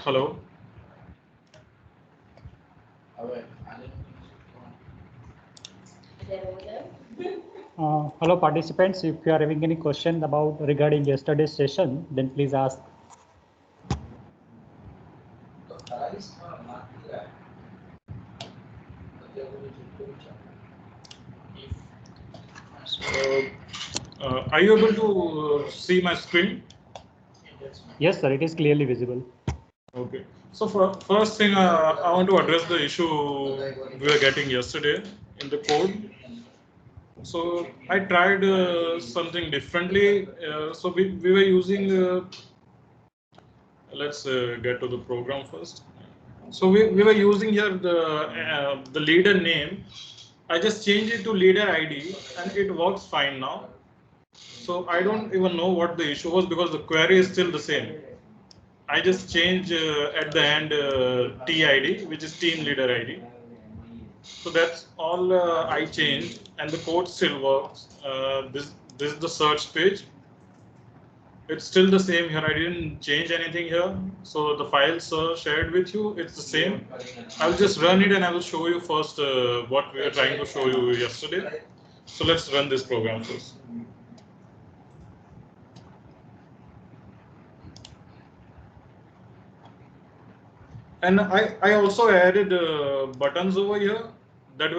Hello. Hello participants, if you are having any question about regarding yesterday's session, then please ask. So, are you able to see my screen? Yes, sir, it is clearly visible. Okay. So first thing, I want to address the issue we were getting yesterday in the code. So I tried something differently. So we were using, let's get to the program first. So we were using here the leader name. I just changed it to leader ID and it works fine now. So I don't even know what the issue was because the query is still the same. I just change at the end TID, which is team leader ID. So that's all I changed, and the code still works. This is the search page. It's still the same here. I didn't change anything here. So the files shared with you, it's the same. I'll just run it and I will show you first what we were trying to show you yesterday. So let's run this program first. And I also added buttons over here that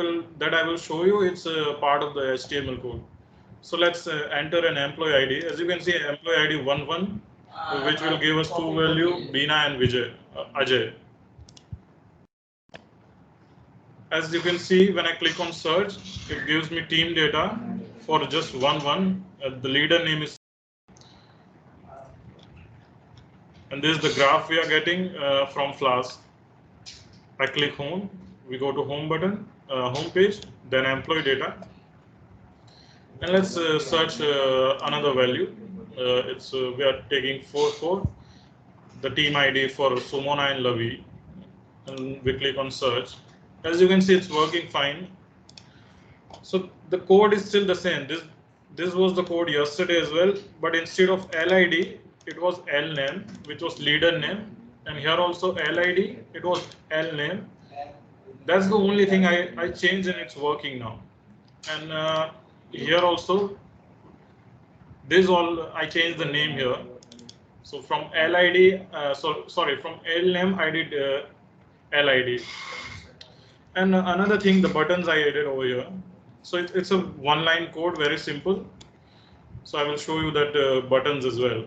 I will show you. It's part of the HTML code. So let's enter an employee ID. As you can see, employee ID 11, which will give us two value, Bina and Ajay. As you can see, when I click on search, it gives me team data for just 11. The leader name is, and this is the graph we are getting from Flask. I click home, we go to home button, home page, then employee data. And let's search another value. It's we are taking 44, the team ID for Sumona and Lavi, and we click on search. As you can see, it's working fine. So the code is still the same. This was the code yesterday as well, but instead of LID, it was LNAME, which was leader name, and here also LID, it was LNAME. That's the only thing I changed, and it's working now. And here also, this all I changed the name here. So from LID, sorry, from LNAME I did LID. And another thing, the buttons I added over here. So it's a one-line code, very simple. So I will show you that buttons as well.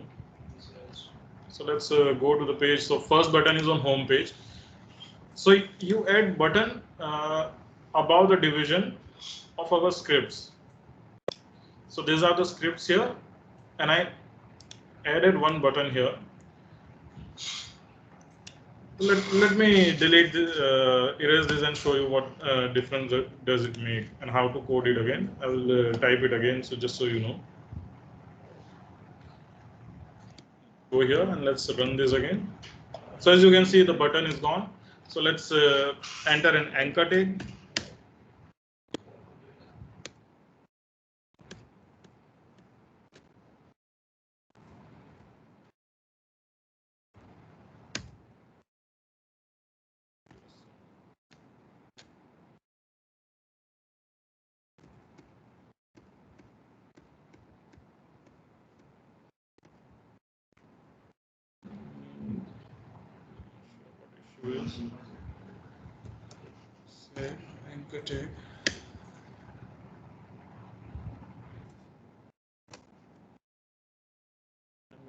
So let's go to the page. So first button is on home page. So you add button above the division of our scripts. So these are the scripts here, and I added one button here. Let me delete this, erase this and show you what difference does it make and how to code it again. I will type it again, so just so you know. Go here and let's run this again. So as you can see, the button is gone. So let's enter an anchor tag. Save anchor tag.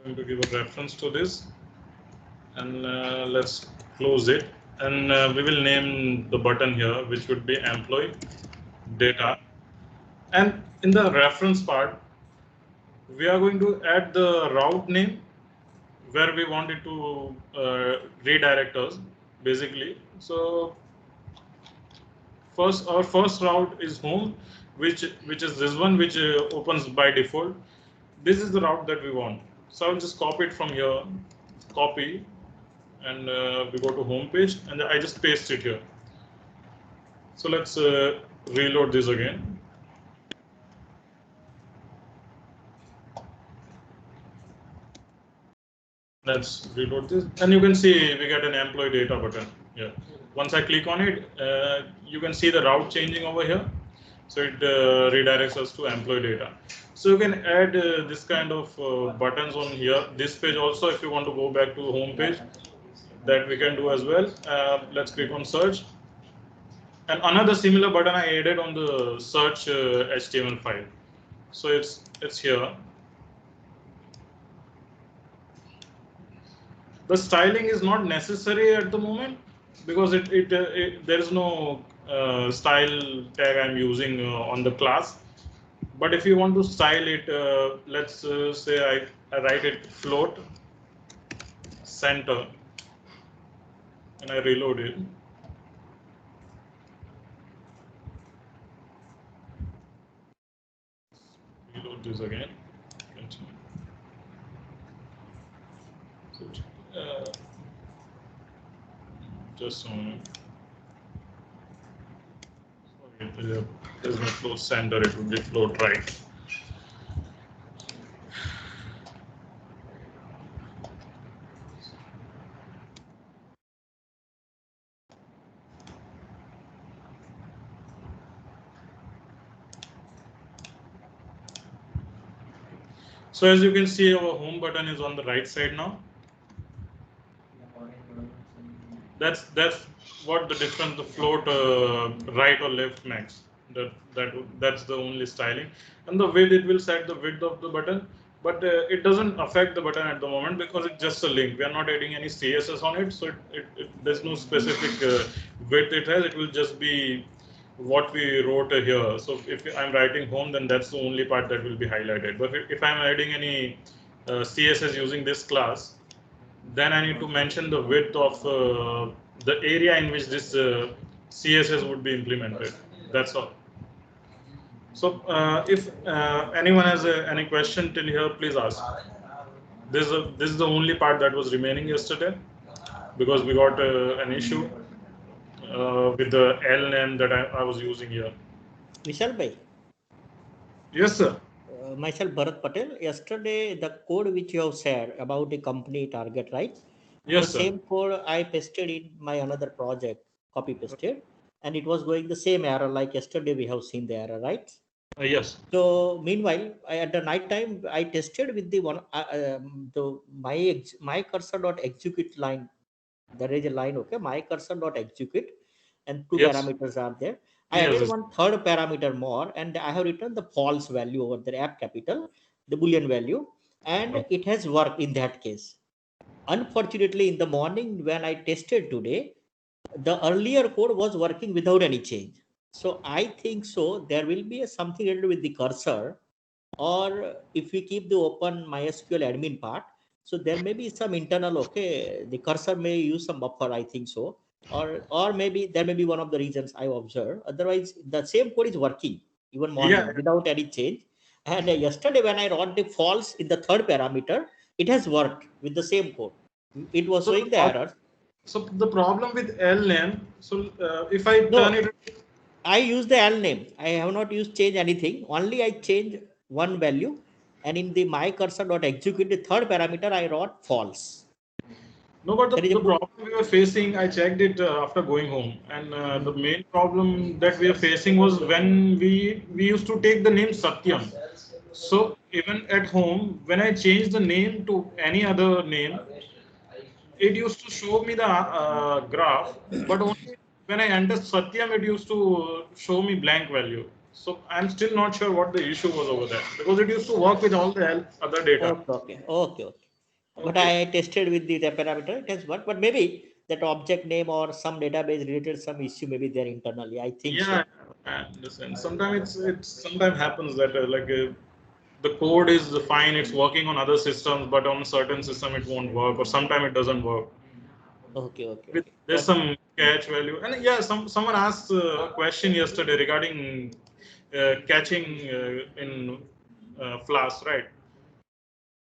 I'm going to give a reference to this, and let's close it. And we will name the button here, which would be employee data. And in the reference part, we are going to add the route name where we want it to redirect us, basically. So our first route is home, which is this one, which opens by default. This is the route that we want. So I'll just copy it from here, copy, and we go to home page, and I just paste it here. So let's reload this again. Let's reload this, and you can see we get an employee data button here. Once I click on it, you can see the route changing over here. So it redirects us to employee data. So you can add this kind of buttons on here. This page also, if you want to go back to the home page, that we can do as well. Let's click on search. And another similar button I added on the search HTML file. So it's here. The styling is not necessary at the moment because there is no style tag I'm using on the class. But if you want to style it, let's say I write it float center and I reload it. Reload this again. Just a moment. Sorry, there's no float center, it would be float right. So as you can see, our home button is on the right side now. That's what the difference, the float right or left makes. That's the only styling. And the width, it will set the width of the button, but it doesn't affect the button at the moment because it's just a link. We are not adding any CSS on it, so there's no specific width it has. It will just be what we wrote here. So if I'm writing home, then that's the only part that will be highlighted. But if I'm adding any CSS using this class, then I need to mention the width of the area in which this CSS would be implemented. That's all. So if anyone has any question till here, please ask. This is the only part that was remaining yesterday because we got an issue with the L name that I was using here. Vishal bhai. Yes, sir. Myself Bharat Patel. Yesterday, the code which you have shared about the company target, right? Yes, the sir. same code I pasted in my another project, copy pasted, and it was going the same error like yesterday we have seen the error, right? Yes. So meanwhile, at the night time, I tested with the one my cursor dot execute line. There is a line, okay, my cursor dot execute, and two Yes. parameters are there. I Yes, added yes. one third parameter more, and I have written the false value over there, app capital, the boolean value, and it has worked in that case. Unfortunately, in the morning when I tested today, the earlier code was working without any change. So I think so there will be something related with the cursor, or if we keep the open MySQL admin part, so there may be some internal, okay, the cursor may use some buffer, I think so, or maybe there may be one of the reasons I observed. Otherwise, the same code is working even morning without any change. And yesterday when I wrote the false in the third parameter, it has worked with the same code. It was showing the errors. So the problem with L name, so if I turn it, I use the L name. I have not used change anything. Only I change one value, and in the my cursor dot execute the third parameter I wrote false. No, but the problem we were facing, I checked it after going home, and the main problem that we are facing was when we used to take the name Satyam. So even at home, when I changed the name to any other name, it used to show me the graph, but only when I entered Satyam, it used to show me blank value. So I'm still not sure what the issue was over there because it used to work with all the other data. Okay. But I tested with the parameter, it has worked. But maybe that object name or some database related some issue maybe there internally. I think so. Yeah, I understand. Sometimes sometimes happens that the code is fine, it's working on other systems, but on a certain system it won't work, or sometimes it doesn't work. Okay. There's some catch value, and yeah, someone asked a question yesterday regarding catching in Flask, right?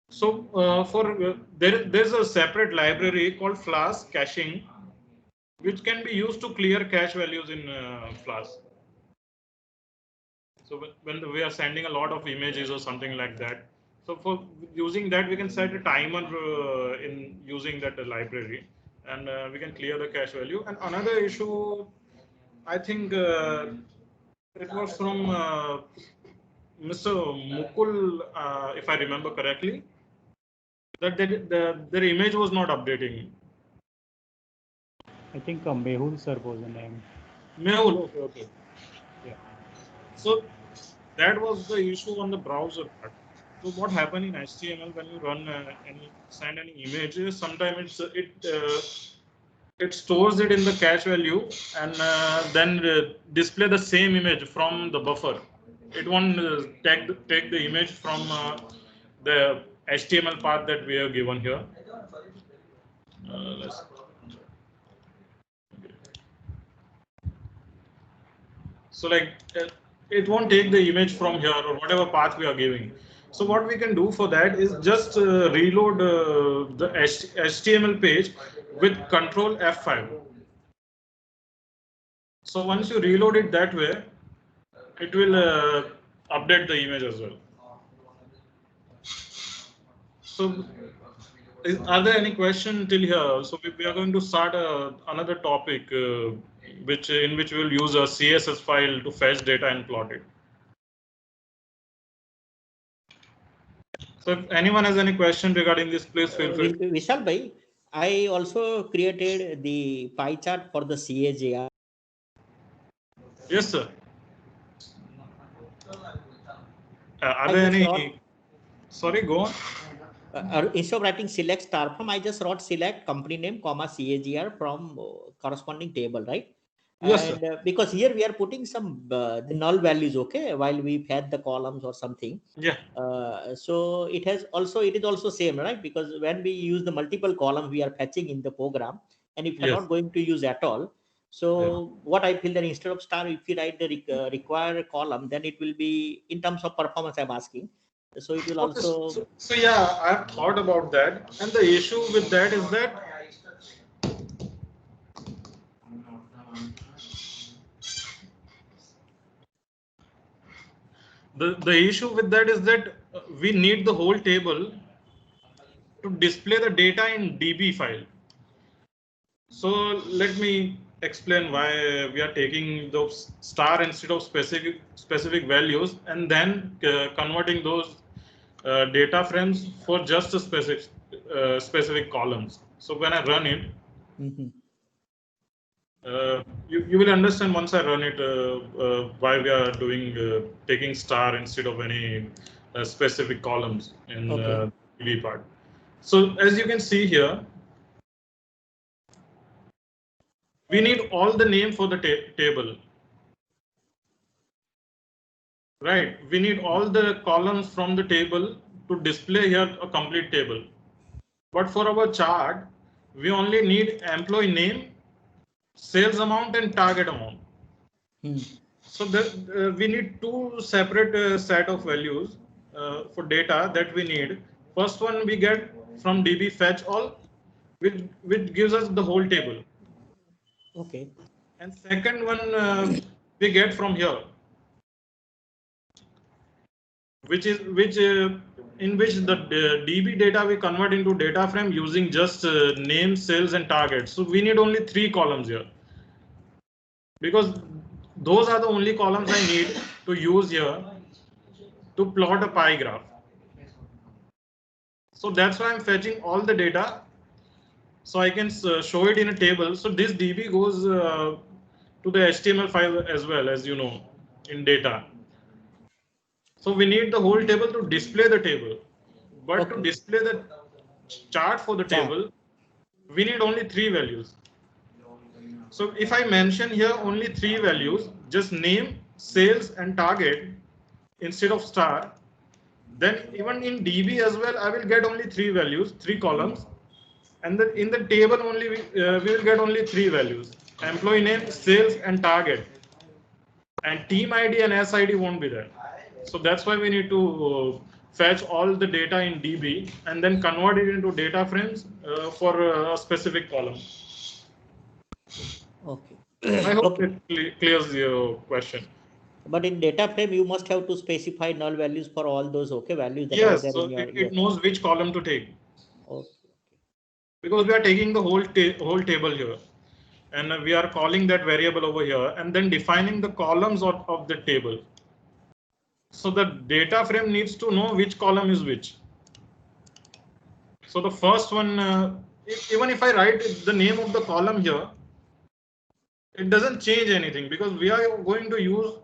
So there's a separate library called Flask caching, which can be used to clear cache values in Flask. So when we are sending a lot of images or something like that, So for using that, we can set a timer in using that library, and we can clear the cache value. And another issue, I think it was from Mr. Mukul, if I remember correctly, that their image was not updating. I think Mehul sir was the name. Mehul, okay. Yeah. So that was the issue on the browser part. So what happened in HTML when you run any send any images? Sometimes it stores it in the cache value and then display the same image from the buffer. It won't take the image from the HTML path that we have given here. Let's. So like it won't take the image from here or whatever path we are giving. So what we can do for that is just reload the HTML page with Control F5. So once you reload it that way, it will update the image as well. So are there any questions till here? So we are going to start another topic in which we will use a CSS file to fetch data and plot it. So if anyone has any question regarding this, please feel free. Vishal bhai, I also created the pie chart for the CAGR. Yes, sir. Are there any? Sorry, go on. Instead of writing select star from, I just wrote select company name, comma CAGR from corresponding table, right? Yes, and because here we are putting some the null values, okay, while we've had the columns or something. Yeah. So it is also same, right? Because when we use the multiple columns, we are fetching in the program, and if you're not going to use at all, so what I feel that instead of star, if you write the required column, then it will be in terms of performance I'm asking. So it will also. So yeah, I've thought about that, and the issue with that is that the issue with that is that we need the whole table to display the data in DB file. So let me explain why we are taking those star instead of specific values and then converting those data frames for just a specific columns. So when I run it, you will understand once I run it why we are doing taking star instead of any specific columns in DB part. So as you can see here, we need all the name for the table. Right, we need all the columns from the table to display here a complete table. But for our chart, we only need employee name, sales amount, and target amount. So we need two separate set of values for data that we need. First one we get from DB fetch all, which gives us the whole table. Okay. And second one we get from here, in which the DB data we convert into data frame using just name, sales, and target. So we need only 3 columns here, because those are the only columns I need to use here to plot a pie graph. So that's why I'm fetching all the data so I can show it in a table. So this DB goes to the HTML file as well, as you know, in data. So we need the whole table to display the table, but to display the chart for the table, we need only 3 values. So if I mention here only 3 values, just name, sales, and target instead of star, then even in DB as well, I will get only 3 values, 3 columns, and then in the table only we will get only 3 values: employee name, sales, and target. And team ID and SID won't be there. So that's why we need to fetch all the data in DB and then convert it into data frames for a specific column. Okay. I hope it clears your question. But in data frame, you must have to specify null values for all those values that are Yes, there so in your. it knows which column to take. Okay. Because we are taking the whole table here, and we are calling that variable over here, and then defining the columns of the table. So the data frame needs to know which column is which. So the first one, even if I write the name of the column here, it doesn't change anything because we are going to use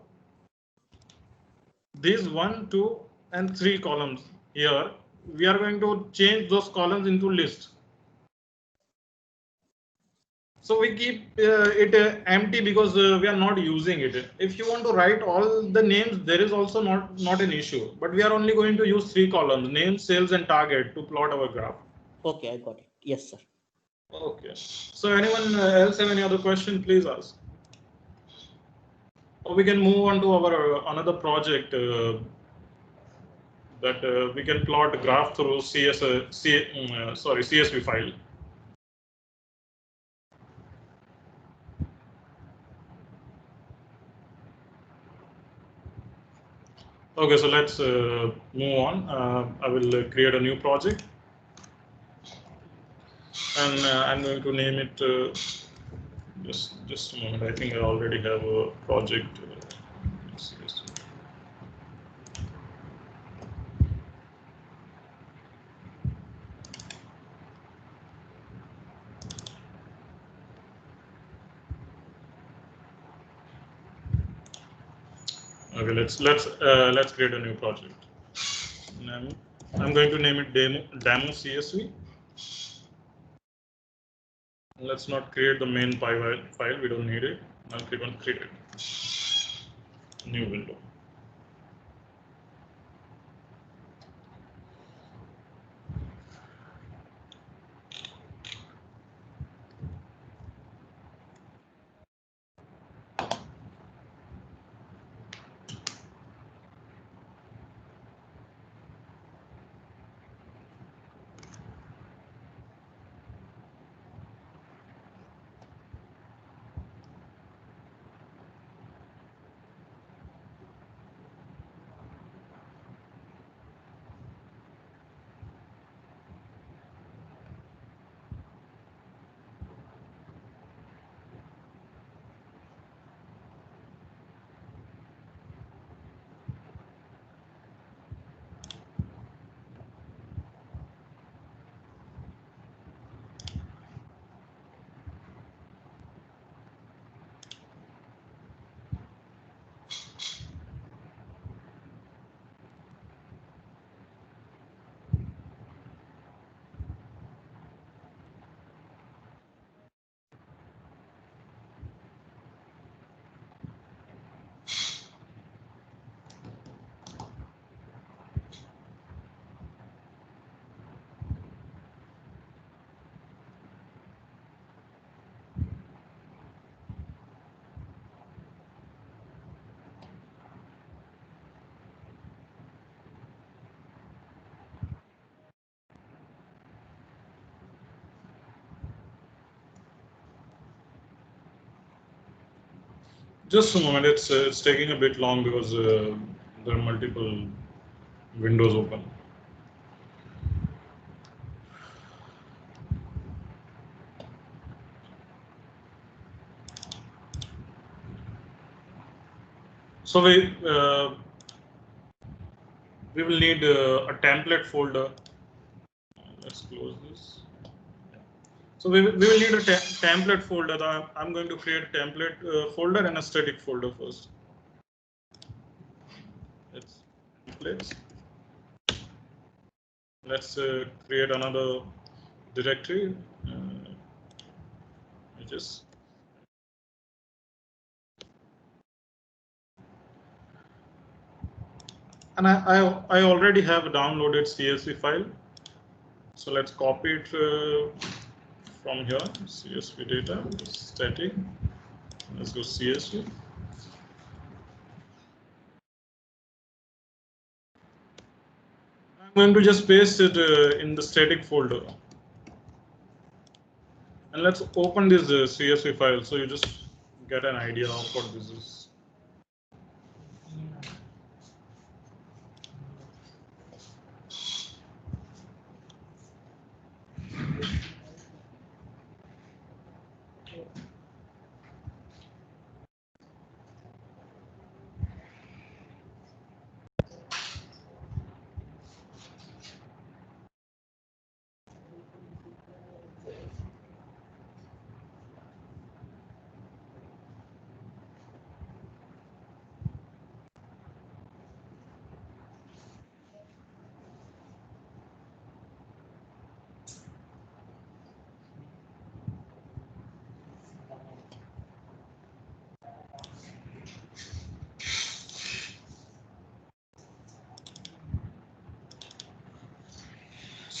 these 1, 2, and 3 columns here. We are going to change those columns into lists. So we keep it empty because we are not using it. If you want to write all the names, there is also not an issue. But we are only going to use 3 columns: name, sales, and target to plot our graph. Okay, I got it. Yes, sir. Okay. So anyone else have any other question? Please ask. Or we can move on to our another project that we can plot graph through CSV file. Okay, so let's move on. I will create a new project, and I'm going to name it. Just a moment. I think I already have a project. Okay, let's create a new project. I'm going to name it demo CSV. Let's not create the main file. We don't need it. I'll click on create it. New window. Just a moment. It's taking a bit long because there are multiple windows open. So we will need a template folder. Let's close this. So we will need a template folder. I'm going to create a template folder and a static folder first. It's templates. Let's create another directory. Just and I already have a downloaded CSV file. So let's copy it from here. CSV data static. Let's go CSV. I'm going to just paste it in the static folder. And let's open this CSV file so you just get an idea of what this is.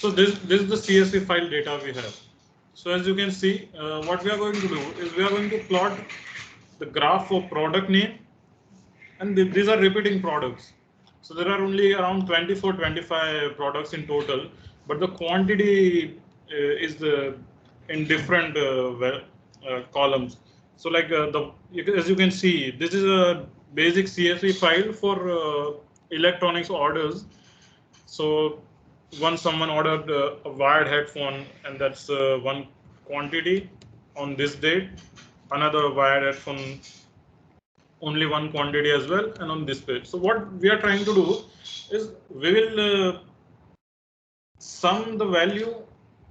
So this is the CSV file data we have. So as you can see, what we are going to do is we are going to plot the graph for product name, and these are repeating products. So there are only around 24, 25 products in total, but the quantity is in different columns. So like as you can see, this is a basic CSV file for electronics orders. So once someone ordered a wired headphone, and that's one quantity on this date, another wired headphone, only one quantity as well, and on this page. So what we are trying to do is we will sum the value.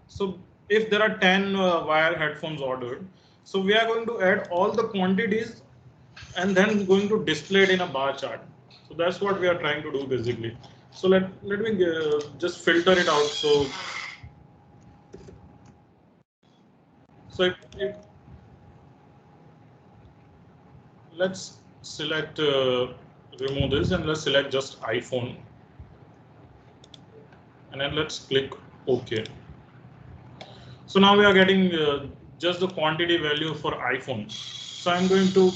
So if there are 10 wire headphones ordered, so we are going to add all the quantities and then going to display it in a bar chart. So that's what we are trying to do basically. So let me just filter it out. So let's select remove this, and let's select just iPhone, and then let's click OK. So now we are getting just the quantity value for iPhone. So I'm going to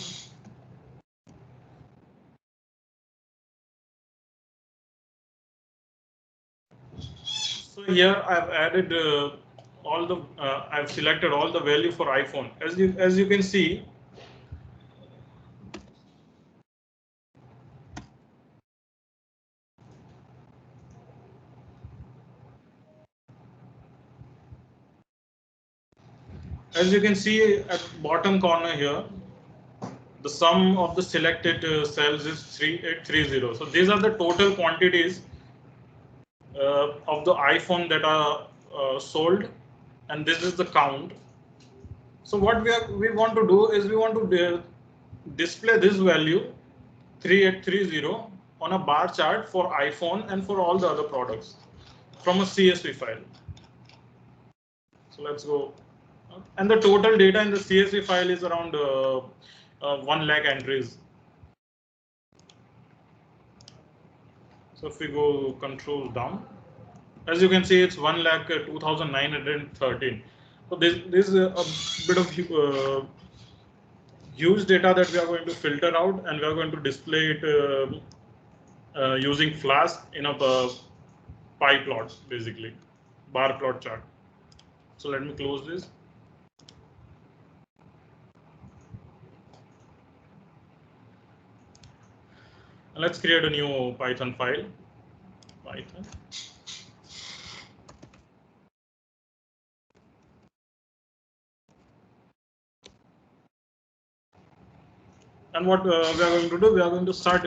here I've added I've selected all the value for iPhone. As you can see, at bottom corner here, the sum of the selected cells is 3830. So these are the total quantities of the iPhone that are sold, and this is the count. So what we want to do is we want to display this value 3830 on a bar chart for iPhone and for all the other products from a CSV file. So let's go, and the total data in the CSV file is around 1 lakh entries. So if we go control down, as you can see, it's 1,02,913. So this is a bit of huge data that we are going to filter out, and we are going to display it using Flask in a pie plot, basically bar plot chart. So let me close this. And let's create a new Python file. Python. And what we are going to do, we are going to start.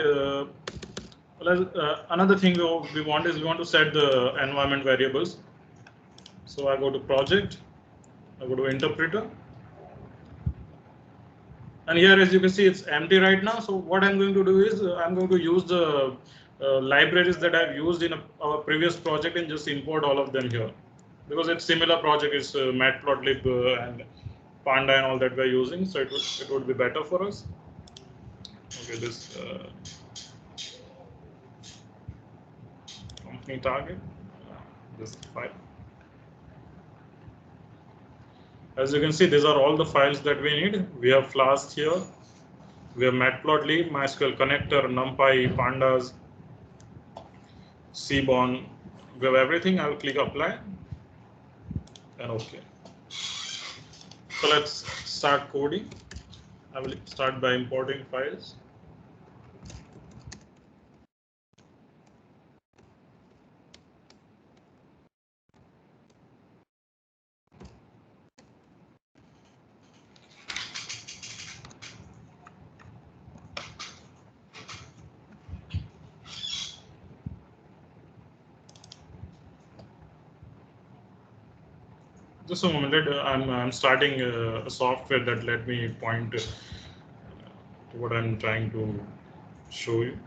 Another thing we want to set the environment variables. So I go to project, I go to interpreter, and here, as you can see, it's empty right now. So what I'm going to do is I'm going to use the libraries that I've used in our previous project and just import all of them here, because it's similar project is Matplotlib and Panda and all that we're using. So it would be better for us. Okay, this company target, this file. As you can see, these are all the files that we need. We have Flask here. We have Matplotlib, MySQL connector, NumPy, Pandas, Seaborn. We have everything. I will click apply and OK. So let's start coding. I will start by importing files. Just a moment. I'm starting a software that let me point to what I'm trying to show you.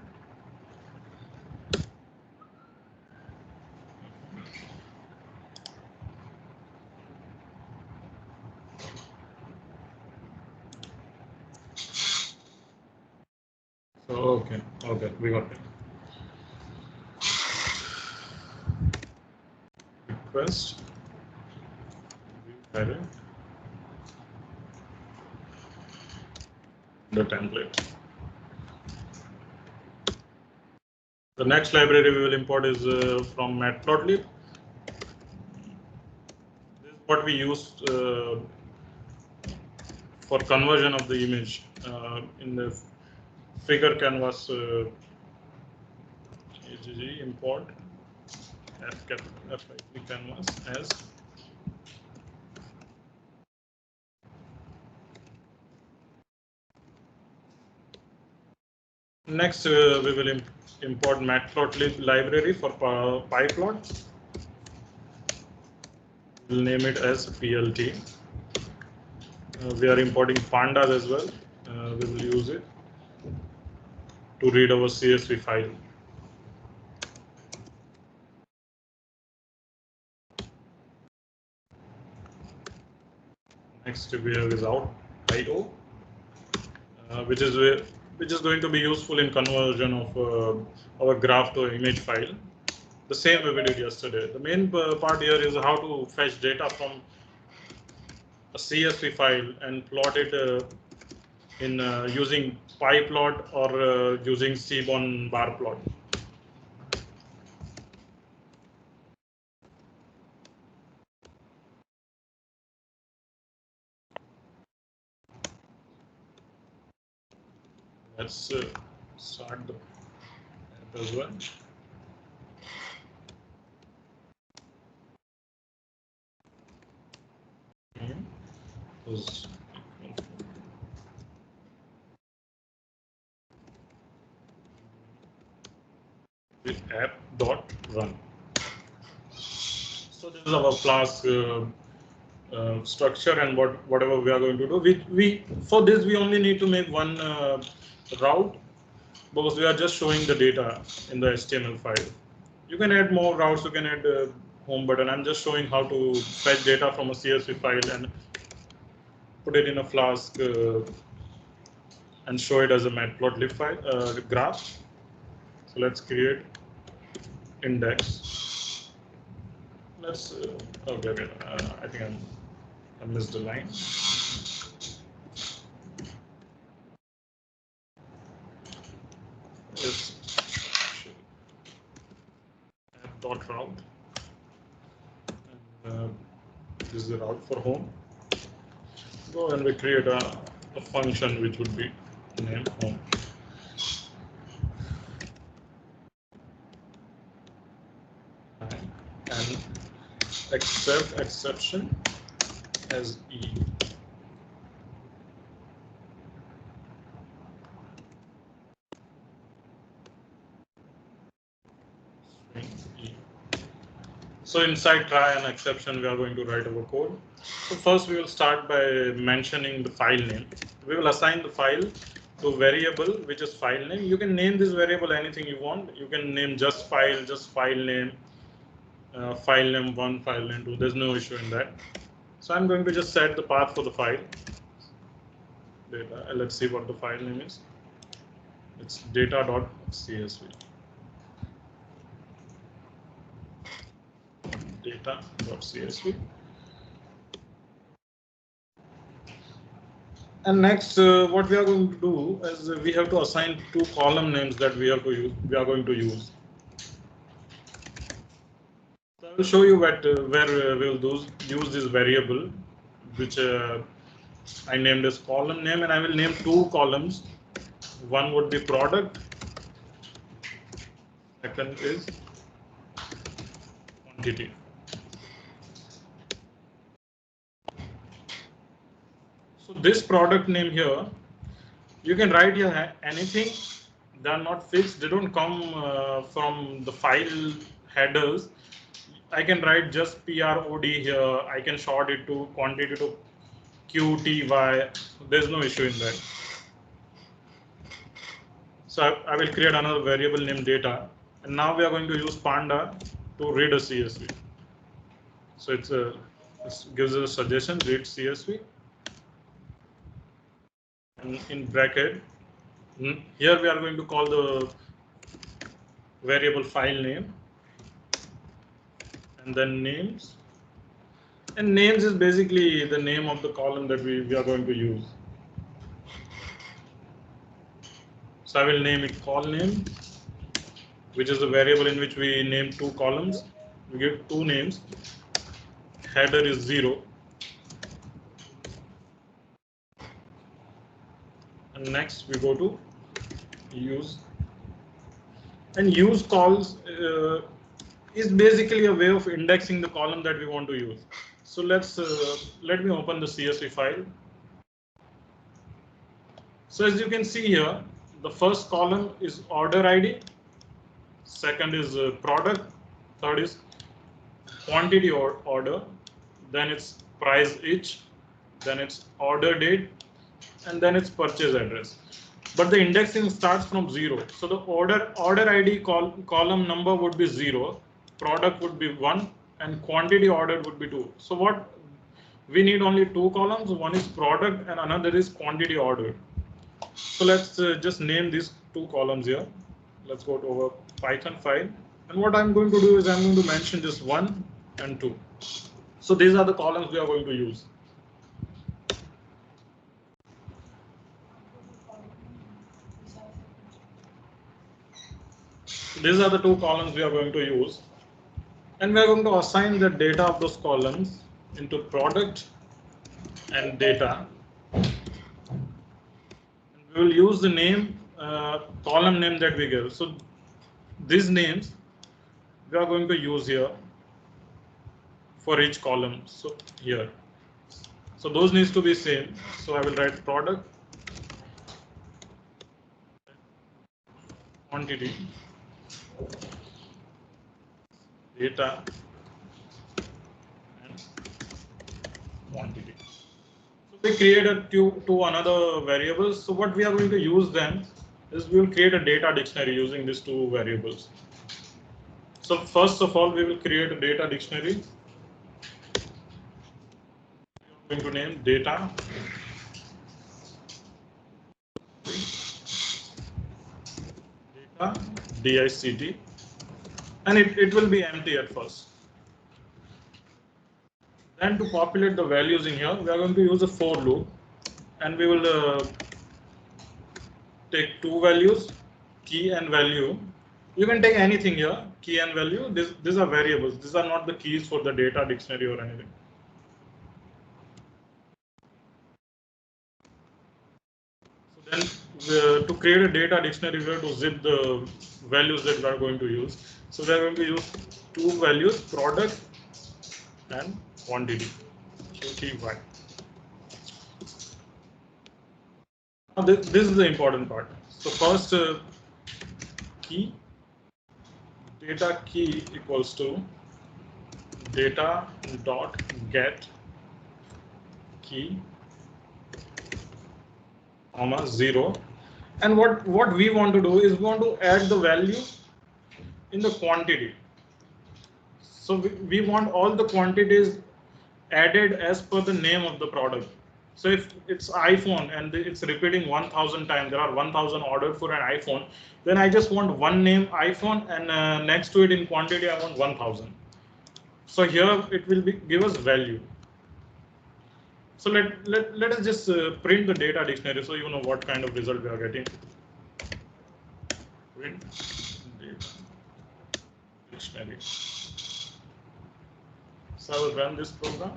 So okay, we got it. request view the template. The next library we will import is from Matplotlib. This is what we use for conversion of the image in the figure canvas. Import FIG canvas as next. We will import Matplotlib library for PyPlot. We'll name it as PLT. We are importing pandas as well. We will use it to read our CSV file. Next we have is out.io, which is going to be useful in conversion of our graph to image file. The same way we did yesterday. The main part here is how to fetch data from a CSV file and plot it in using PyPlot or using Seaborn bar plot. Let's start the app as well. With app.run. So this is our Flask structure and whatever we are going to do. We for this we only need to make one route because we are just showing the data in the HTML file. You can add more routes. You can add home button. I'm just showing how to fetch data from a CSV file and put it in a Flask and show it as a Matplotlib file graph. So let's create index. Let's okay. I think I missed the line. Yes. Dot route. And, this is the route for home. Go and we create a function which would be named home. And accept exception as E. So inside try and exception, we are going to write our code. So first we will start by mentioning the file name. We will assign the file to a variable, which is file name. You can name this variable anything you want. You can name just file name, file name 1, file name 2. There's no issue in that. So I'm going to just set the path for the file. Data. Let's see what the file name is. It's data.csv. Data.csv. And next, what we are going to do is we have to assign two column names that we have to use. We are going to use. So I will show you where we will use this variable, which I named as column name, and I will name two columns. One would be product. Second is quantity. So this product name here, you can write here anything. They are not fixed. They don't come from the file headers. I can write just PROD here. I can short it to quantity to QTY. There's no issue in that. So I will create another variable named data. And now we are going to use Panda to read a CSV. So it gives us a suggestion, read CSV. And in bracket, here we are going to call the variable file name. and then names. And names is basically the name of the column that we are going to use. So I will name it call name, which is the variable in which we name two columns. We give two names. Header is 0. And next we go to use. And use calls is basically a way of indexing the column that we want to use. So let me open the CSV file. So as you can see here, the first column is order ID, second is product, third is quantity or order, then it's price each, then it's order date, and then it's purchase address. But the indexing starts from 0. So the order ID column number would be 0, product would be 1, and quantity ordered would be 2. So what we need only two columns. One is product and another is quantity ordered. So let's just name these two columns here. Let's go to our Python file. And what I'm going to do is I'm going to mention just 1 and 2. So these are the columns we are going to use. These are the two columns we are going to use. And we are going to assign the data of those columns into product and data. We will use the name, column name that we give. So these names we are going to use here for each column. So here. So those needs to be same. So I will write product, quantity, data, and quantity. So we create two another variables. So what we are going to use then is we will create a data dictionary using these two variables. So first of all, we will create a data dictionary. We are going to name data. DICT, and it will be empty at first. Then to populate the values in here, we are going to use a for loop, and we will take two values, key and value. You can take anything here, key and value. These are variables. These are not the keys for the data dictionary or anything. So then to create a data dictionary, we have to zip the values that we are going to use. So we are going to use two values, product and quantity, QTY. Now this is the important part. So first key, data key equals to data dot get key, comma 0. And what we want to do is we want to add the value in the quantity. So we want all the quantities added as per the name of the product. So if it's iPhone and it's repeating 1,000 times, there are 1,000 ordered for an iPhone, then I just want one name iPhone, and next to it in quantity I want 1,000. So here it will give us value. So let us just print the data dictionary so you know what kind of result we are getting. Print data dictionary. So I will run this program.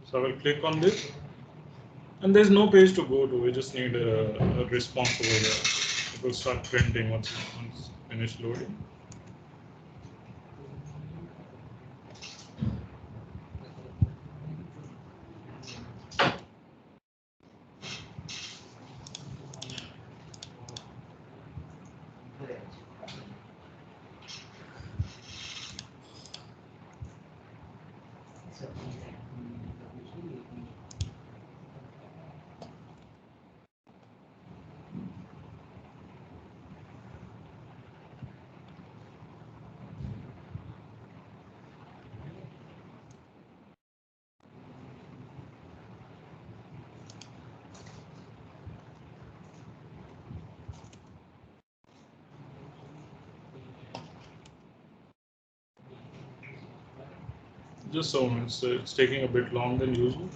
So I will click on this, and there's no page to go to. We just need a response over here. It will start printing once finished loading. Just so it's taking a bit longer than usual.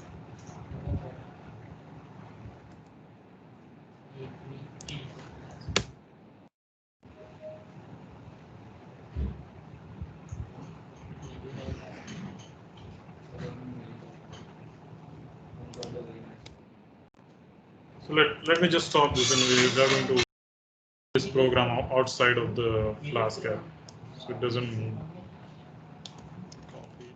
So let me just stop this, and we are going to this program outside of the Flask app, so it doesn't need copy.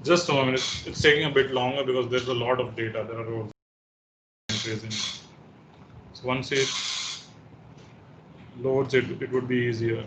Just a moment, it's taking a bit longer because there's a lot of data. There are entries in. So once it loads, it would be easier.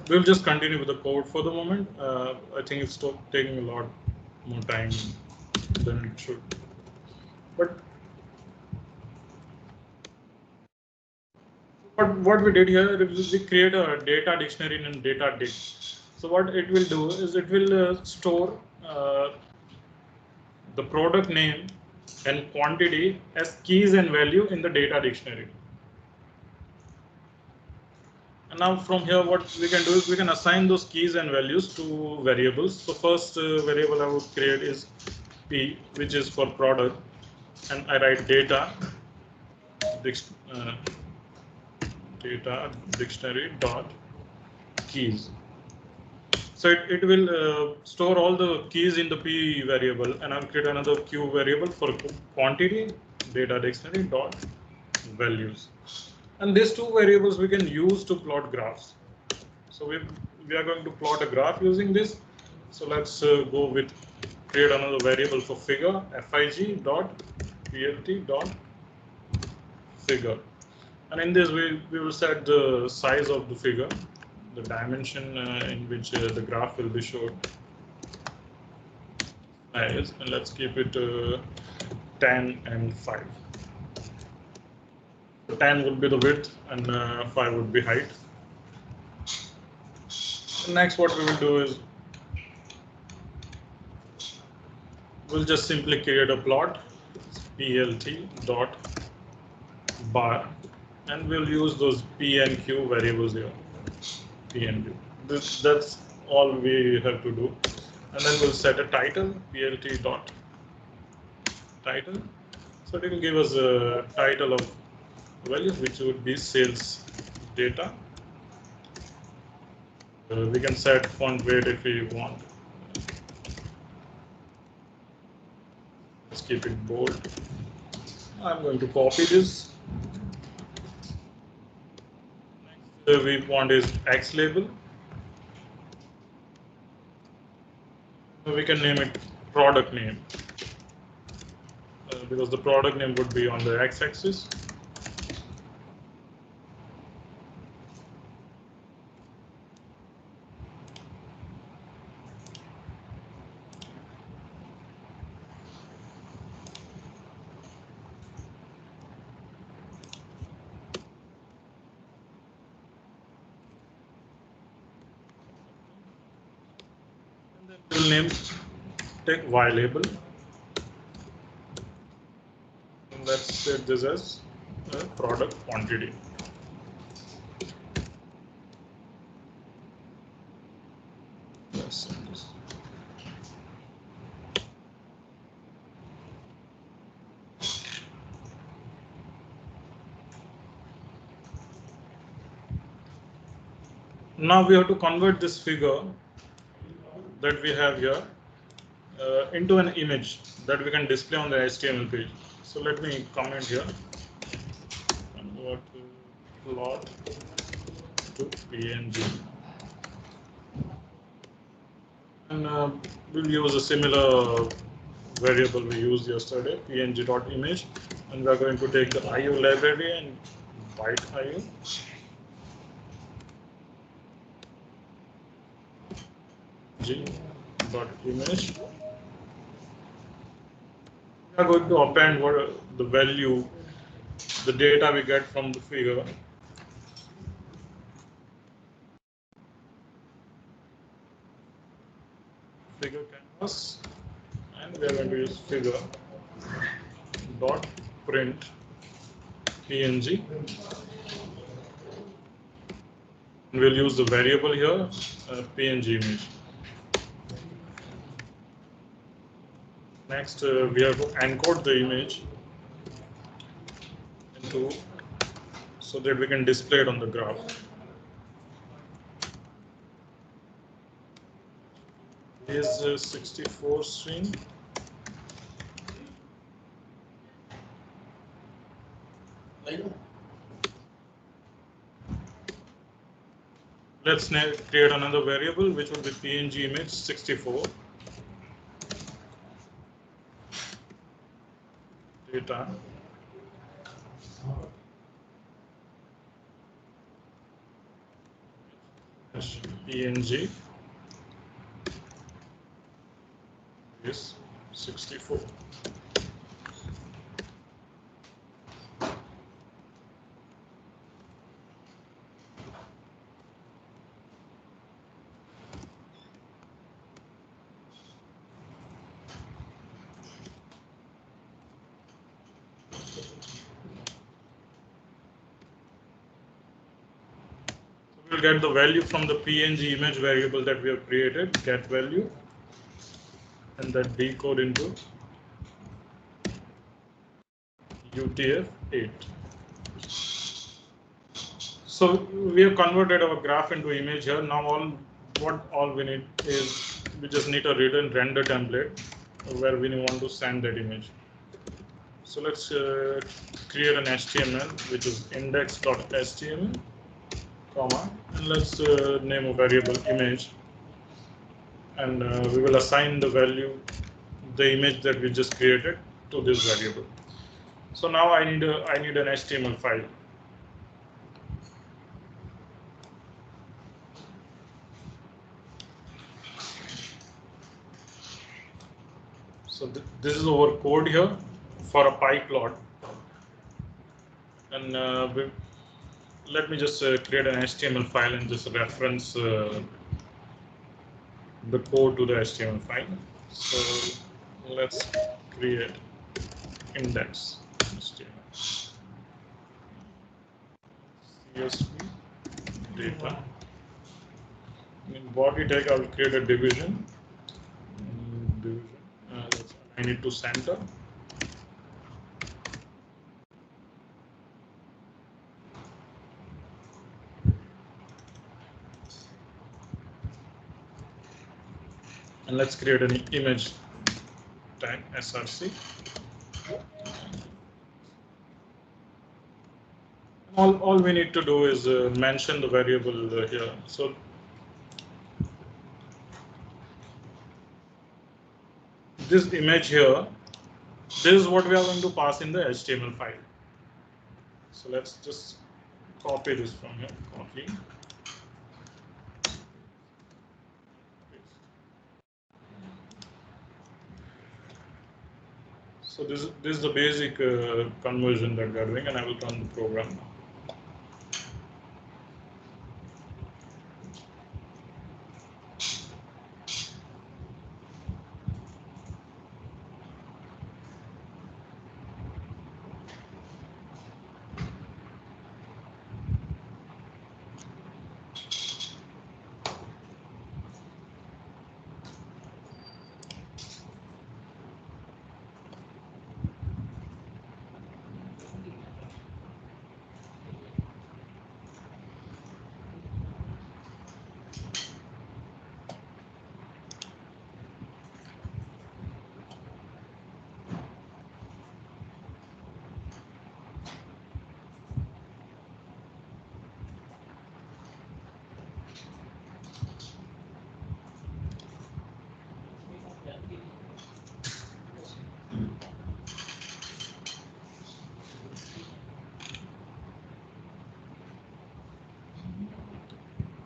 We'll just continue with the code for the moment. I think it's taking a lot more time than it should. But what we did here is we create a data dictionary in data dict. So what it will do is it will store the product name and quantity as keys and value in the data dictionary. And now from here, what we can do is we can assign those keys and values to variables. So first variable I would create is P, which is for product, and I write data dictionary dot keys. So it will store all the keys in the P variable, and I'll create another Q variable for quantity data dictionary dot values. And these two variables we can use to plot graphs. So we are going to plot a graph using this. So let's go with create another variable for figure, fig dot plt dot figure. And in this we will set the size of the figure, the dimension in which the graph will be shown. And let's keep it 10 and 5. 10 would be the width and 5 would be height. Next, what we will do is we'll just simply create a plot, plt dot bar, and we'll use those p and q variables here. P and Q. That's all we have to do, and then we'll set a title, plt dot title. So it will give us a title of values, which would be sales data. We can set font weight if we want. Let's keep it bold. I'm going to copy this. Next we want is X label. We can name it product name because the product name would be on the x-axis. We'll name take y label, and let's set this as a product quantity. Yes. Now we have to convert this figure that we have here into an image that we can display on the HTML page. So let me comment here. Convert plot to PNG, and we'll use a similar variable we used yesterday, png.image, and we are going to take the IO library and byte IO. G.image. We are going to append what the value, the data we get from the figure. Figure canvas, and we are going to use figure dot print png. And we'll use the variable here, png image. Next, we have to encode the image into so that we can display it on the graph. Is 64 string. Let's create another variable which will be png image 64 data png is 64. We'll get the value from the PNG image variable that we have created, get value, and that decode into UTF-8. So we have converted our graph into image here. Now all we need is we just need a written render template where we want to send that image. So let's create an HTML which is index.html, comma, and let's name a variable image, and we will assign the value, the image that we just created, to this variable. So now I need an HTML file. So this is our code here for a pie plot, and let me just create an HTML file and just reference the code to the HTML file. So let's create index HTML CSV data. In body tag, I will create a division. Let's align it to center. And let's create an image tag src. All we need to do is mention the variable here. So this image here, this is what we are going to pass in the HTML file. So let's just copy this from here. Copy. So this is the basic conversion that we are doing, and I will run the program now.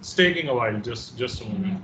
It's taking a while, just a moment.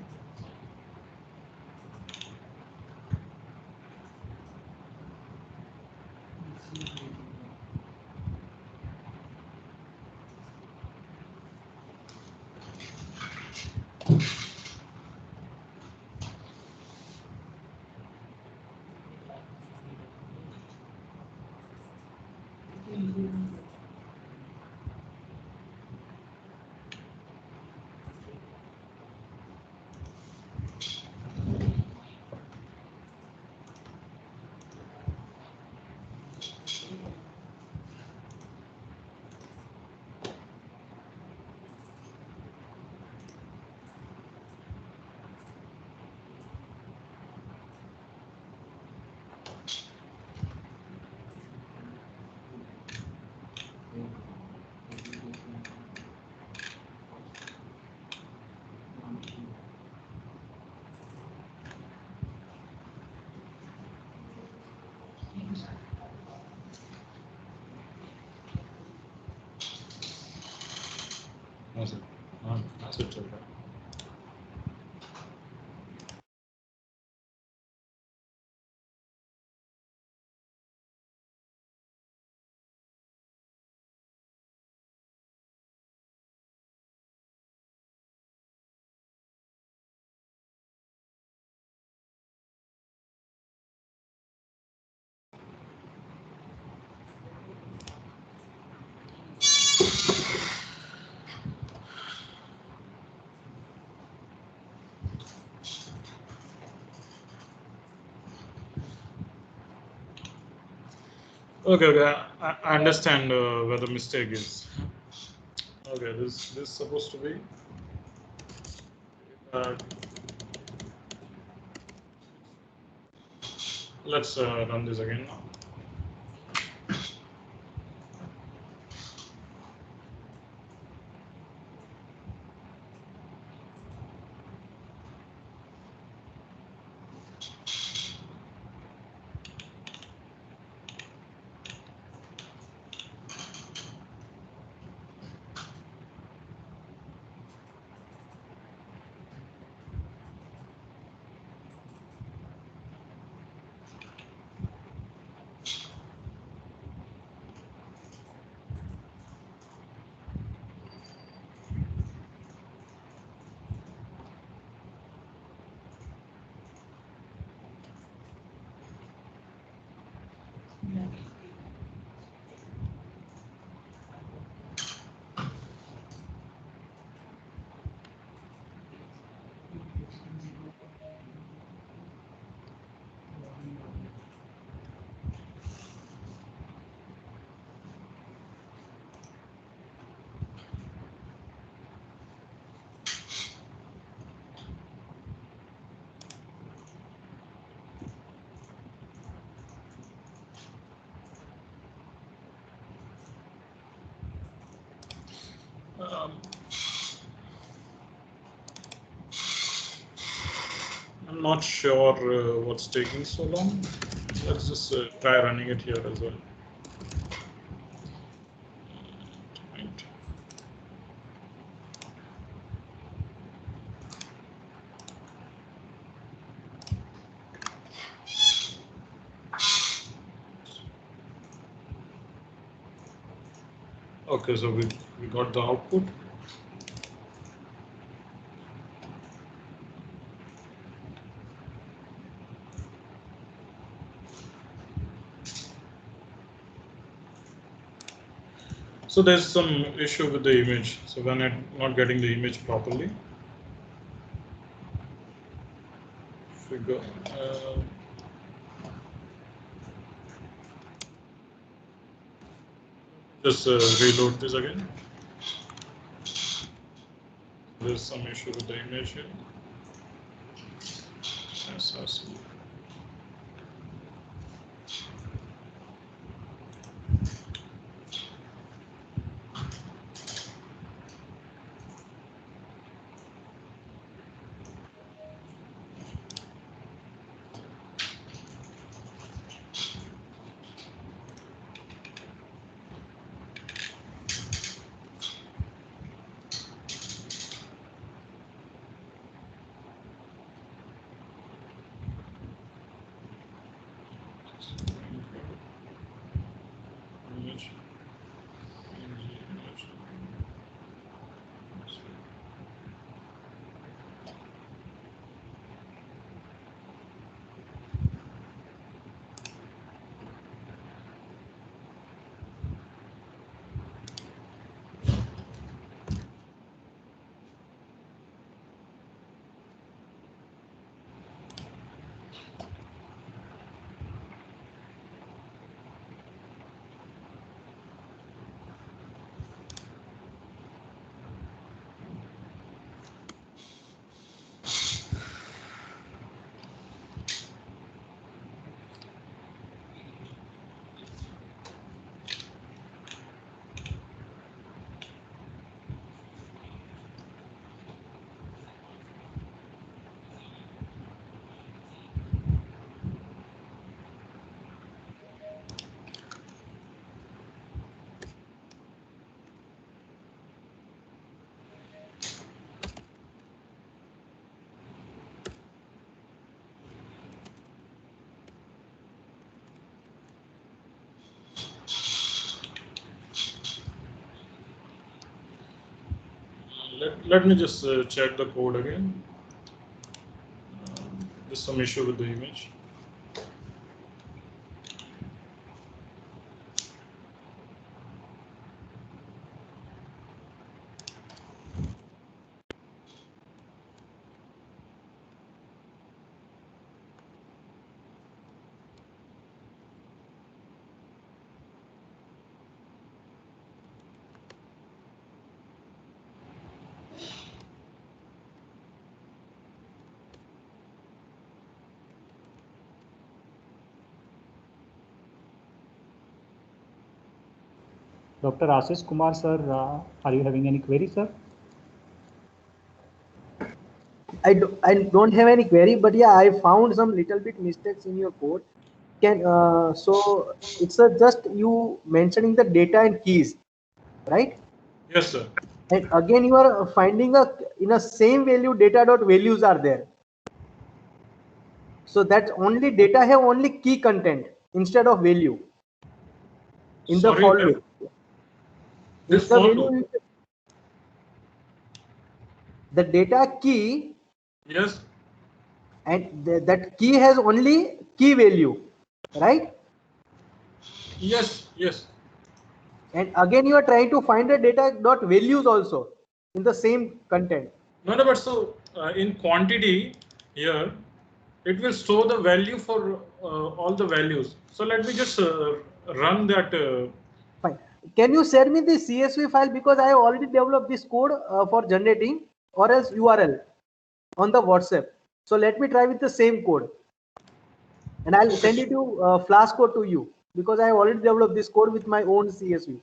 Okay, I understand where the mistake is. Okay, this is supposed to be. Let's run this again now. I'm not sure what's taking so long. Let's just try running it here as well. Right. Okay, so we got the output. So there's some issue with the image. So when I'm not getting the image properly. Figure. Just reload this again. There's some issue with the image here. SRC. Image. Let me just check the code again. There's some issue with the image. Dr. Ashish Kumar, sir, are you having any query, sir? I don't have any query, but yeah, I found some little bit mistakes in your code. So it's just you mentioning the data and keys, right? Yes, sir. And again, you are finding in a same value data dot values are there. So that only data have only key content instead of value in the Sorry, for loop. this If the for value loop. is the data key, Yes. and that key has only key value, right? Yes. Yes. And again, you are trying to find the data dot values also in the same content. No, but so in quantity here, it will store the value for all the values. So let me just run that. Fine. Can you share me the CSV file, because I have already developed this code for generating, or else URL on the WhatsApp. So let me try with the same code, and I'll send it to Flash code to you, because I have already developed this code with my own CSV.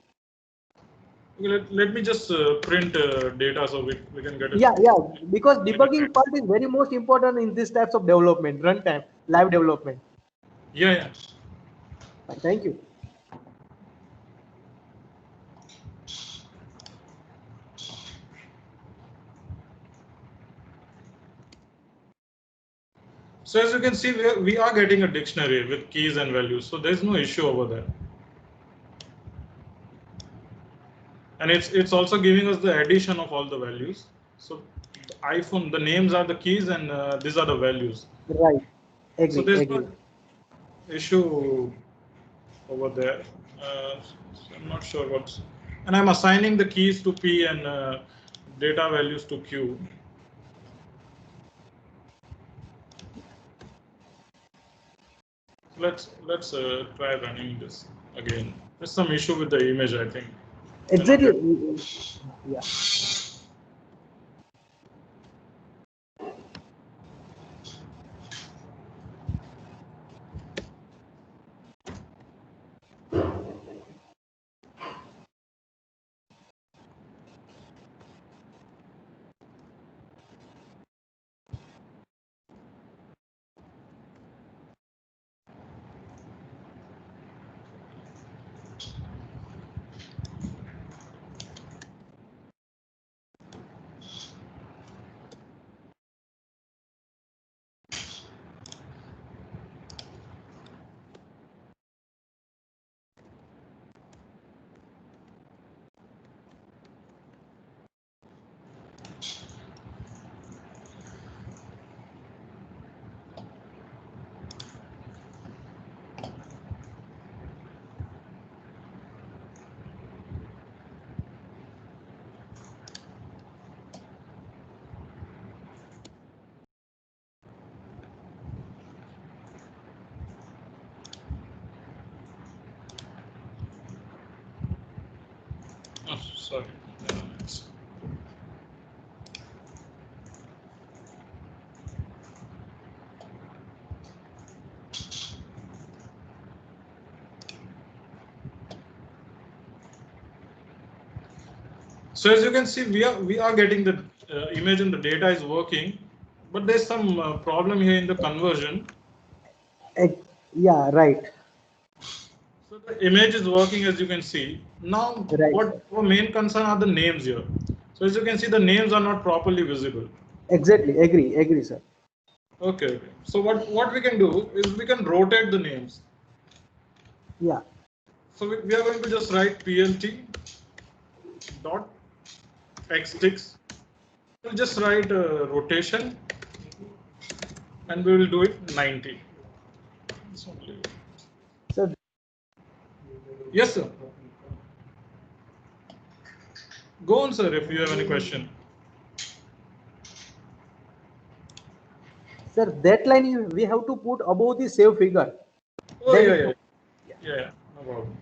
Okay, let me just print data so we can get it. Yeah, yeah. Because debugging part is very most important in these types of development, runtime, live development. Yeah, yeah. Thank you. So as you can see, we are getting a dictionary with keys and values. So there's no issue over there. And it's also giving us the addition of all the values. So the iPhone, the names are the keys and these are the values. Right. So Agree. there's Agree. no issue over there. So I'm not sure what's, and I'm assigning the keys to P and data values to Q. Let's try running this again. There's some issue with the image, I think. Exactly. Yeah. Oh, sorry. It's- So as you can see, we are getting the image and the data is working, but there's some problem here in the conversion. Yeah. Right. So the image is working as you can see. Now, Right. what our main concern are the names here. So as you can see, the names are not properly visible. Exactly. Agree. Agree, sir. Okay, okay. So what we can do is we can rotate the names. Yeah. So we are going to just write plt dot xsticks. We'll just write rotation and we will do it 90. So, Yes, sir. Go on, sir, if you have any question. sir, that line we have to put above the save figure. Oh, Then yeah, it- yeah. Yeah, no problem.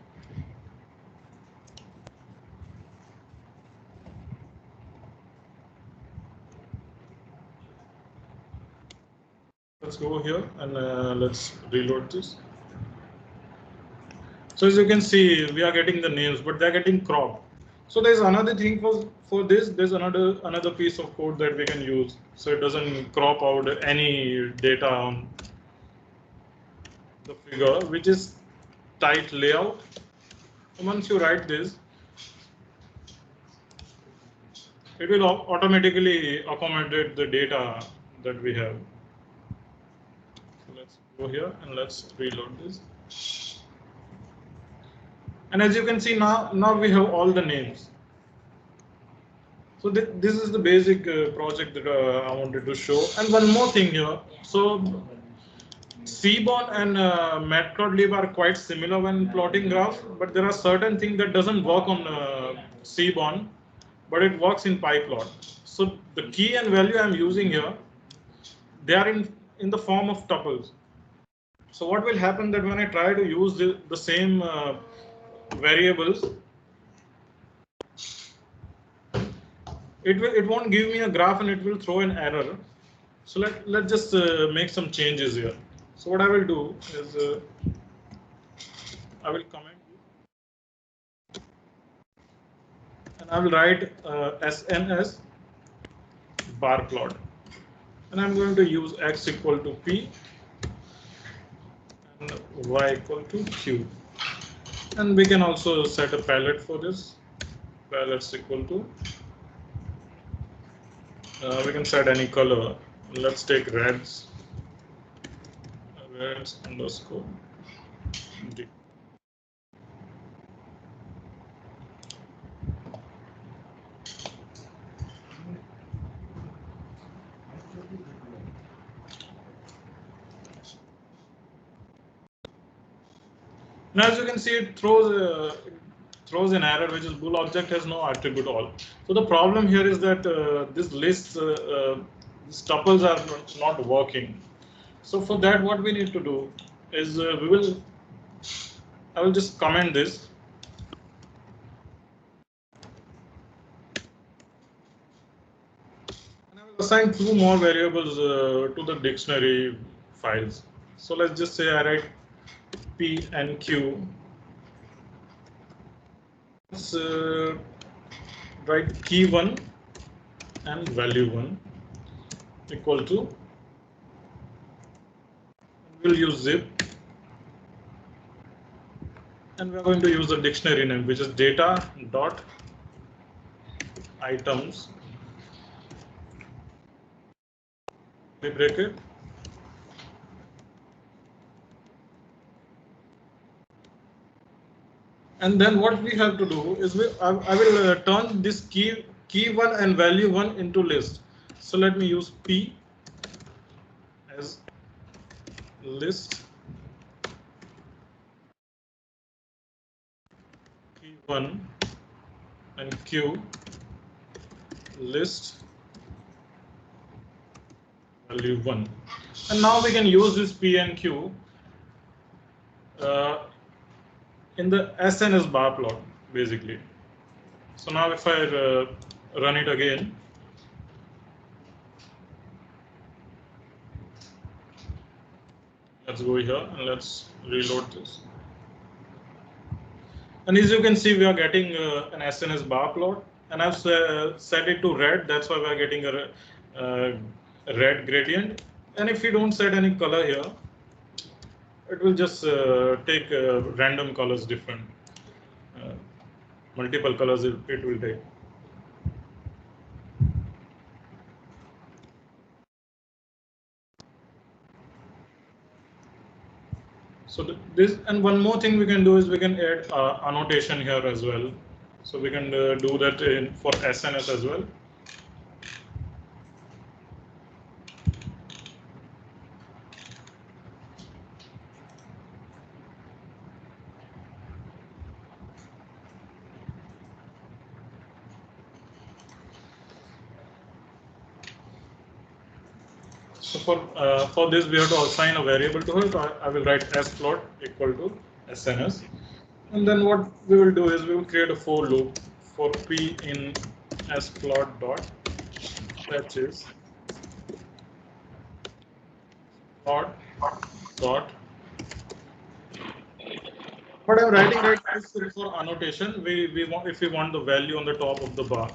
Let's go here and let's reload this. So as you can see, we are getting the names, but they're getting cropped. So there's another thing for this. There's another piece of code that we can use, so it doesn't crop out any data on the figure, which is tight layout. Once you write this, it will automatically accommodate the data that we have. So let's go here and let's reload this. And as you can see now we have all the names. So this is the basic project that I wanted to show. And one more thing here. So Seaborn and Matplotlib are quite similar when plotting graphs, but there are certain things that doesn't work on Seaborn, but it works in PyPlot. So the key and value I'm using here, they are in the form of tuples. So what will happen that when I try to use the same variables, it won't give me a graph and it will throw an error. So let's just make some changes here. So what I will do is I will comment. and I will write Sn as bar plot, and I'm going to use x equal to p and y equal to q, and we can also set a palette for this. Palettes equal to we can set any color. Let's take reds underscore D. Now, as you can see, it throws an error, which is bool object has no attribute all. So the problem here is that this list these tuples are not working. So for that, what we need to do is I will just comment this. And I will assign two more variables to the dictionary files. So let's just say I write P and Q. Let's write key 1 and value 1 equal to, we'll use zip, and we're going to use the dictionary name, which is data dot items bracket and then what we have to do is I will turn this key 1 and value 1 into list. So let me use P as list key 1 and Q list value 1, and now we can use this P and Q in the SNS bar plot basically. So now if I run it again, let's go here and let's reload this. And as you can see, we are getting an SNS bar plot, and I've set it to red. That's why we are getting a red gradient. And if you don't set any color here, it will just take random colors, different multiple colors it will take. So this, and one more thing we can do is we can add annotation here as well. So we can do that for SNS as well. So for this we have to assign a variable to it. I will write splot equal to SNS, and then what we will do is we will create a for loop for p in splot dot fetches plot dot. What I'm writing right now is for annotation. We want, if we want the value on the top of the bar.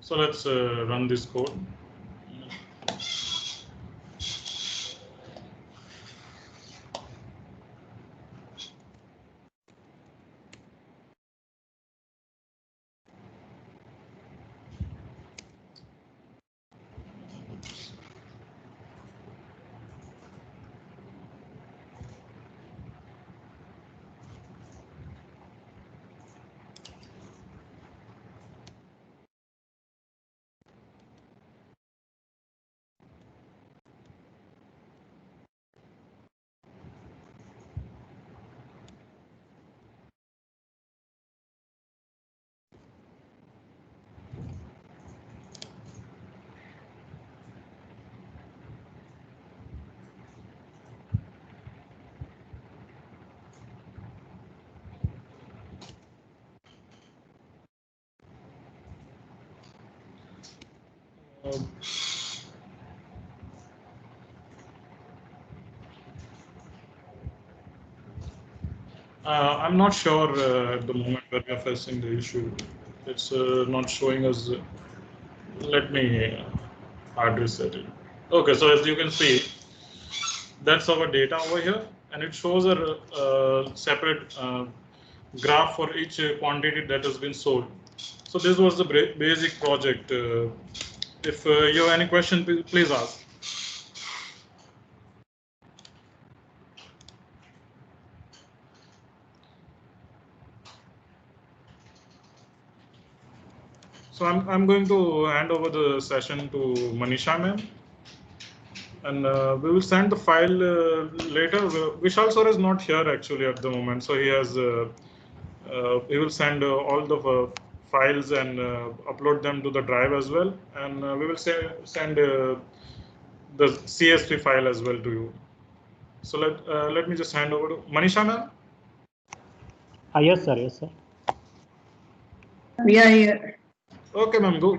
So let's run this code. I'm not sure at the moment where we are facing the issue. It's not showing us. Let me hard reset it. Okay, so as you can see, that's our data over here, and it shows a separate graph for each quantity that has been sold. So this was the basic project. If you have any question, please ask. So I'm going to hand over the session to Manisha ma'am, and we will send the file later. Vishal sir is not here actually at the moment, so he will send all the files and upload them to the drive as well, and we will send the CSV file as well to you. So let me just hand over to Manisha ma'am. Yes, sir. Yes, sir. We are here. Okay, ma'am, go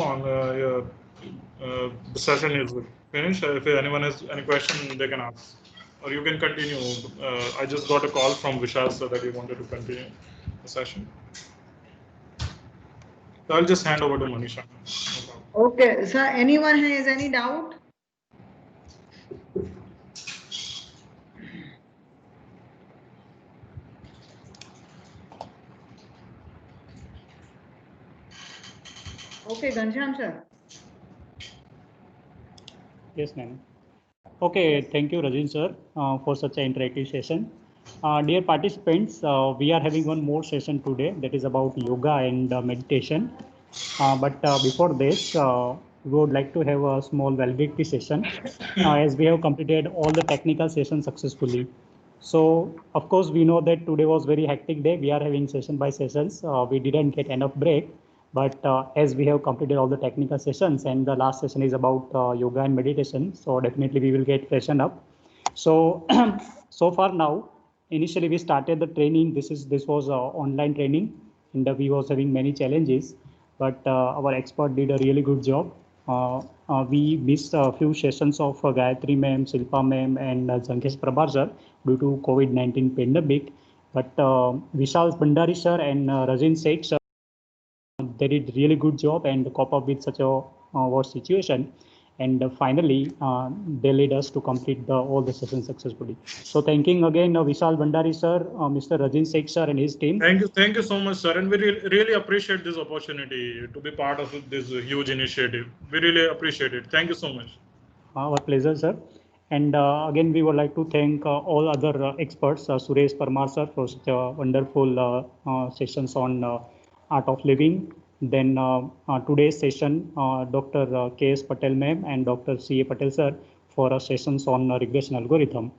on. The session is finished. If anyone has any question, they can ask, or you can continue. I just got a call from Vishal sir that he wanted to continue the session. So I'll just hand over to Manisha. No problem. Okay, sir. Anyone has any doubt? Okay, Ghanshyam sir. Yes, ma'am. Okay, thank you, Rajin sir, for such an interactive session. Dear participants, we are having one more session today that is about yoga and meditation. But before this, we would like to have a small validity session as we have completed all the technical sessions successfully. So, of course, we know that today was very hectic day. We are having session by sessions. We didn't get enough break. But as we have completed all the technical sessions and the last session is about yoga and meditation, so definitely we will get freshened up. So, so far now, initially we started the training. This was online training, and we was having many challenges, but our expert did a really good job. We missed a few sessions of Gayatri ma'am, Silpa ma'am, and Zankesh Prabhar sir due to COVID-19 pandemic. But Vishal Bhandari sir and Rajin Seth sir, they did really good job and cope up with such a worse situation. And finally, they led us to complete all the sessions successfully. So thanking again Vishal Bhandari sir, Mr. Rajin Seth sir and his team. Thank you so much, sir, and we really appreciate this opportunity to be part of this huge initiative. We really appreciate it. Thank you so much. Our pleasure, sir. And again, we would like to thank all other experts, Suresh Parmar sir, for such wonderful sessions on art of living. Then today's session, Dr. K.S. Patel ma'am and Dr. C.A. Patel sir for sessions on regression algorithm.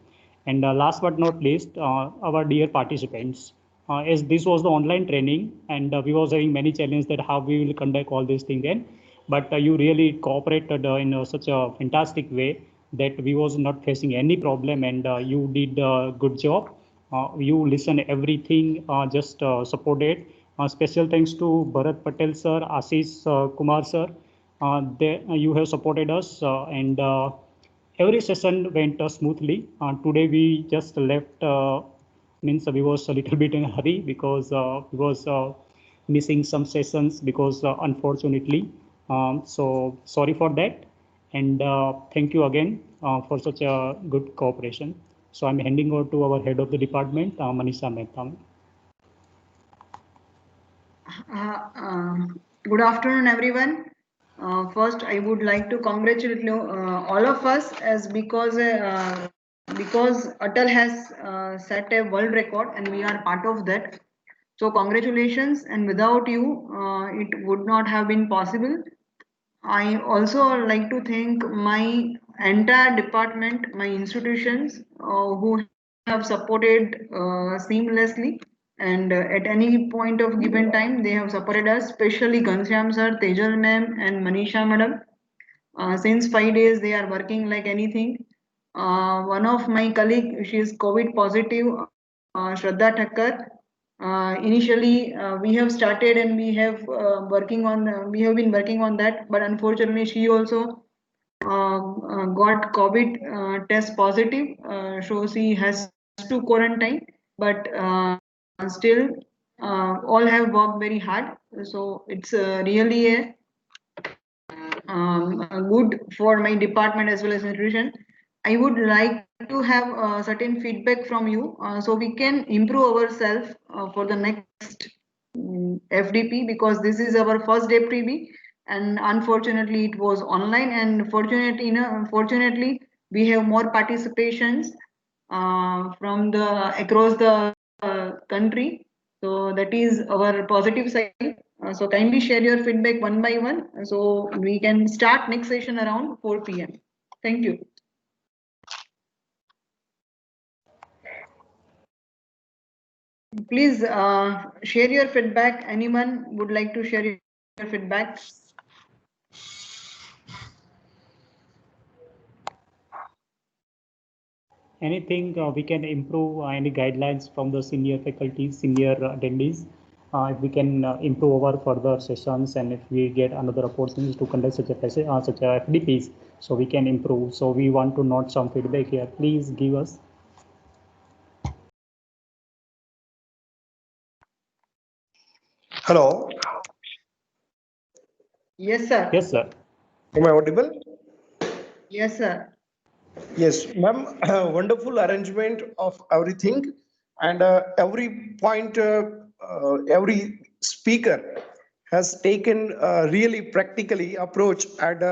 And last but not least, our dear participants, as this was the online training and we was having many challenges that how we will conduct all these things then, but you really cooperated in such a fantastic way that we was not facing any problem, and you did a good job. You listened everything, just supported. Special thanks to Bharat Patel sir, Ashish Kumar sir. You have supported us and every session went smoothly. Today we just left, means we was a little bit in a hurry because we was missing some sessions because unfortunately. So sorry for that. And thank you again for such a good cooperation. So I'm handing over to our head of the department, Manisha Mehta. Good afternoon, everyone. First, I would like to congratulate all of us as because Atal has set a world record and we are part of that. So congratulations, and without you, it would not have been possible. I also like to thank my entire department, my institutions who have supported seamlessly, and at any point of given time they have supported us, especially Ghanshyam sir, Tejal ma'am and Manisha madam. Since 5 days they are working like anything. One of my colleague, she is COVID positive, Shraddha Thakkar. Initially, we have started and we have been working on that, but unfortunately, she also got COVID test positive, so she has to quarantine. But still, all have worked very hard. So it's really good for my department as well as institution. I would like to have certain feedback from you so we can improve ourselves for the next FDP, because this is our first FDP and unfortunately it was online, and fortunately we have more participations from the across the country. So that is our positive side. So kindly share your feedback one by one so we can start next session around 4 p.m. Thank you. Please share your feedback. Anyone would like to share your feedback? Anything we can improve, any guidelines from the senior faculty, senior attendees, if we can improve our further sessions, and if we get another opportunity to conduct such a FDPs, so we can improve. So we want to note some feedback here. Please give us. Hello. Yes, sir. Yes, sir. Am I audible? Yes, sir. Yes, ma'am. Wonderful arrangement of everything, and every point, every speaker has taken really practically approach, and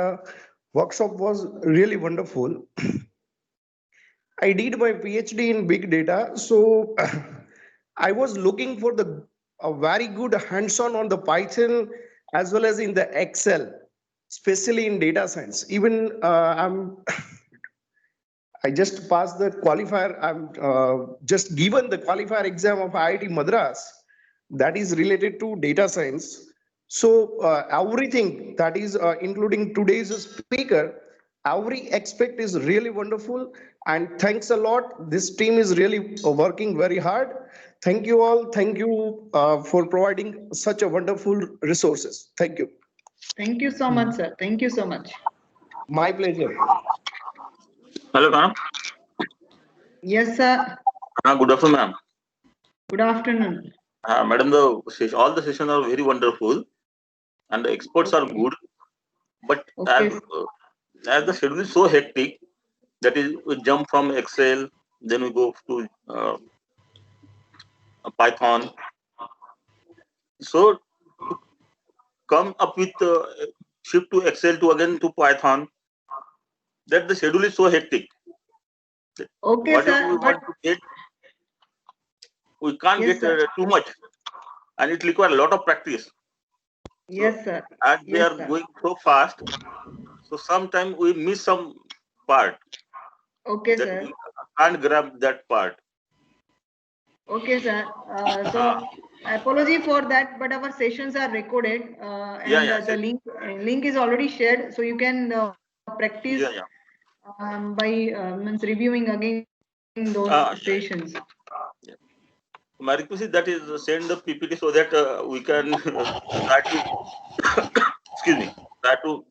workshop was really wonderful. I did my PhD in big data, so I was looking for the a very good hands-on on the Python as well as in the Excel, especially in data science. Even I just passed the qualifier. I'm just given the qualifier exam of IIT Madras that is related to data science. So everything that is including today's speaker, every aspect is really wonderful. And thanks a lot. This team is really working very hard. Thank you all. Thank you for providing such a wonderful resources. Thank you. Thank you so much, sir. Thank you so much. My pleasure. Hello, ma'am. Yes, sir. Good afternoon, ma'am. Good afternoon. Madam, all the sessions are very wonderful and the experts are good. But Okay. as the schedule is so hectic, that is, we jump from Excel, then we go to Python. So to come up with shift to Excel to again to Python, that the schedule is so hectic. Okay, Whatever sir. we want to get, we can't Yes, get too much, and it requires a lot of practice. Yes, sir. As they Yes, are sir. going so fast, so sometimes we miss some part Okay, that sir. we can't grab that part. Okay, sir. So apology for that, but our sessions are recorded, Yeah, and yeah, the link is already shared, so you can practice yeah, by means reviewing again those yeah. sessions. Yeah. My request is that is send the PPT so that we can try to excuse me, try to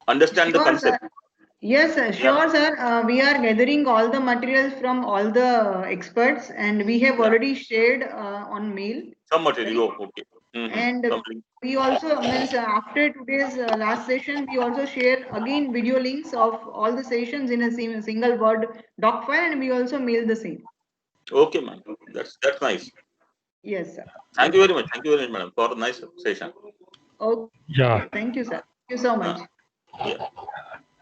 understand the Sure, sir. concept. Yes, sir. Yeah, Sure, sir. We are gathering all the materials from all the experts, and we have yeah. already shared on mail. Some material. Oh, okay. And Complete. we also means after today's last session, we also share again video links of all the sessions in a single Word doc file, and we also mail the same. Okay, ma'am. That's nice. Yes, sir. Thank you very much. Thank you very much, madam, for a nice session. Okay. Yeah. Thank you, sir. Thank you so much. Yeah.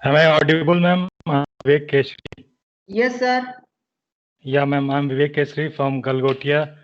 Am I audible, ma'am? Vivek Keshri. Yes, sir. Yeah, ma'am. I'm Vivek Keshri from Galgotia,